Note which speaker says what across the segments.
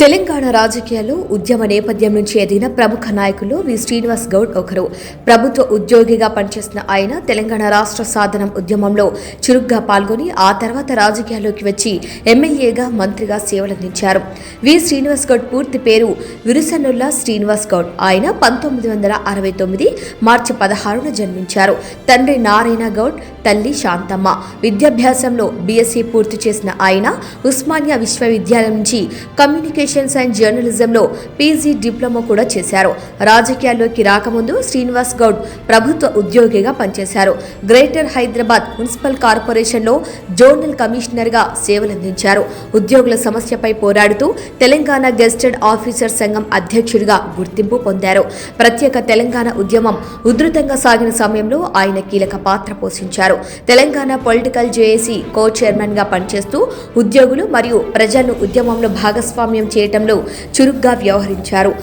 Speaker 1: తెలంగాణ రాజకీయాల్లో ఉద్యమ నేపథ్యం నుంచి ఎదిగిన ప్రముఖ నాయకులు వి శ్రీనివాస్ గౌడ్ ఒకరు. ప్రభుత్వ ఉద్యోగిగా పనిచేసిన ఆయన తెలంగాణ రాష్ట్ర సాధన ఉద్యమంలో చురుగ్గా పాల్గొని ఆ తర్వాత రాజకీయాల్లోకి వచ్చి ఎమ్మెల్యేగా, మంత్రిగా సేవలందించారు. వి శ్రీనివాస్ గౌడ్ పూర్తి పేరు విరుసనుల్లా శ్రీనివాస్ గౌడ్. ఆయన 1969 మార్చి 16న జన్మించారు. తండ్రి నారాయణ గౌడ్, తల్లి శాంతమ్మ. విద్యాభ్యాసంలో బీఎస్సీ పూర్తి చేసిన ఆయన ఉస్మానియా విశ్వవిద్యాలయం నుంచి కమ్యూనికేషన్స్ అండ్ జర్నలిజంలో పీజీ డిప్లొమా కూడా చేశారు. రాజకీయాల్లోకి రాకముందు శ్రీనివాస్ గౌడ్ ప్రభుత్వ ఉద్యోగిగా పనిచేశారు. గ్రేటర్ హైదరాబాద్ మున్సిపల్ కార్పొరేషన్లో జోనల్ కమిషనర్గా సేవలందించారు. ఉద్యోగుల సమస్యపై పోరాడుతూ తెలంగాణ గెజిటెడ్ ఆఫీసర్ సంఘం అధ్యక్షుడిగా గుర్తింపు పొందారు. ప్రత్యేక తెలంగాణ ఉద్యమం ఉధృతంగా సాగిన సమయంలో ఆయన కీలక పాత్ర పోషించారు. తెలంగాణ పొలిటికల్ జేఏసీ కో చైర్మన్ గా పనిచేస్తూ ఉద్యోగులు మరియు ప్రజలను ఉద్యమంలో భాగస్వామ్యం చేయటంలో చురుగ్గా వ్యవహరించారు.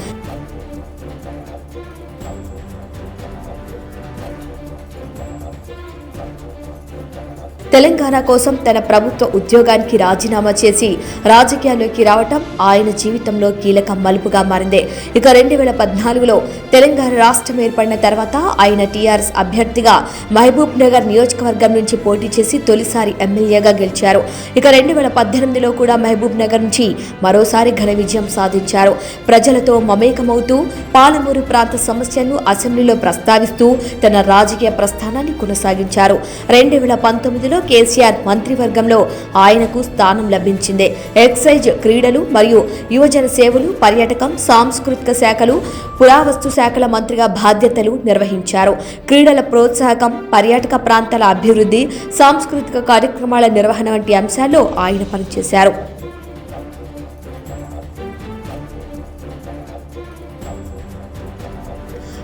Speaker 1: తెలంగాణ కోసం తన ప్రభుత్వ ఉద్యోగానికి రాజీనామా చేసి రాజకీయాల్లోకి రావటం ఆయన జీవితంలో కీలక మలుపుగా మారింది. ఇక 2014లో తెలంగాణ రాష్ట్రం ఏర్పడిన తర్వాత ఆయన టీఆర్ఎస్ అభ్యర్థిగా మహబూబ్ నగర్ నియోజకవర్గం నుంచి పోటీ చేసి తొలిసారి ఎమ్మెల్యేగా గెలిచారు. ఇక 2018లో కూడా మహబూబ్ నగర్ నుంచి మరోసారి ఘన విజయం సాధించారు. ప్రజలతో మమేకమవుతూ పాలమూరు ప్రాంత సమస్యను అసెంబ్లీలో ప్రస్తావిస్తూ తన రాజకీయ ప్రస్థానాన్ని కొనసాగించారు. 2019లో కేసీఆర్ మంత్రివర్గంలో ఆయనకు స్థానం లభించింది. ఎక్సైజ్, క్రీడలు మరియు యువజన సేవలు, పర్యాటకం, సాంస్కృతిక శాఖలు, పురావస్తు శాఖల మంత్రిగా బాధ్యతలు నిర్వహించారు. క్రీడల ప్రోత్సాహకం, పర్యాటక ప్రాంతాల అభివృద్ధి, సాంస్కృతిక కార్యక్రమాల నిర్వహణ వంటి అంశాల్లో ఆయన పనిచేశారు.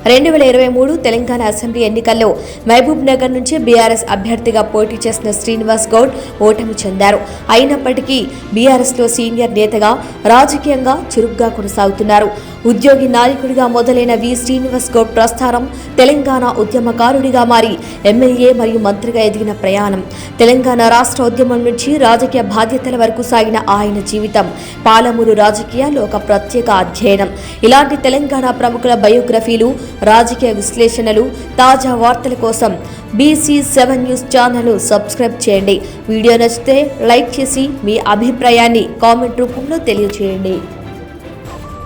Speaker 1: 2023 తెలంగాణ అసెంబ్లీ ఎన్నికల్లో మహబూబ్ నగర్ నుంచి బీఆర్ఎస్ అభ్యర్థిగా పోటీ చేసిన శ్రీనివాస్ గౌడ్ ఓటమి చెందారు. అయినప్పటికీ బీఆర్ఎస్లో సీనియర్ నేతగా రాజకీయంగా చురుగ్గా కొనసాగుతున్నారు. ఉద్యోగి నాయకుడిగా మొదలైన వి శ్రీనివాస్ గౌడ్ ప్రస్థానం తెలంగాణ ఉద్యమకారుడిగా మారి ఎమ్మెల్యే మరియు మంత్రిగా ఎదిగిన ప్రయాణం. తెలంగాణ రాష్ట్ర ఉద్యమం నుంచి రాజకీయ బాధ్యతల వరకు సాగిన ఆయన జీవితం పాలమూరు రాజకీయాల్లో ఒక ప్రత్యేక అధ్యయనం. ఇలాంటి తెలంగాణ ప్రముఖుల బయోగ్రఫీలు, రాజకీయ విశ్లేషణలు, తాజా వార్తల కోసం BC7 న్యూస్ ఛానల్ సబ్స్క్రైబ్ చేయండి. వీడియో నచ్చితే లైక్ చేసి మీ అభిప్రాయాన్ని కామెంట్ రూపంలో తెలియజేయండి.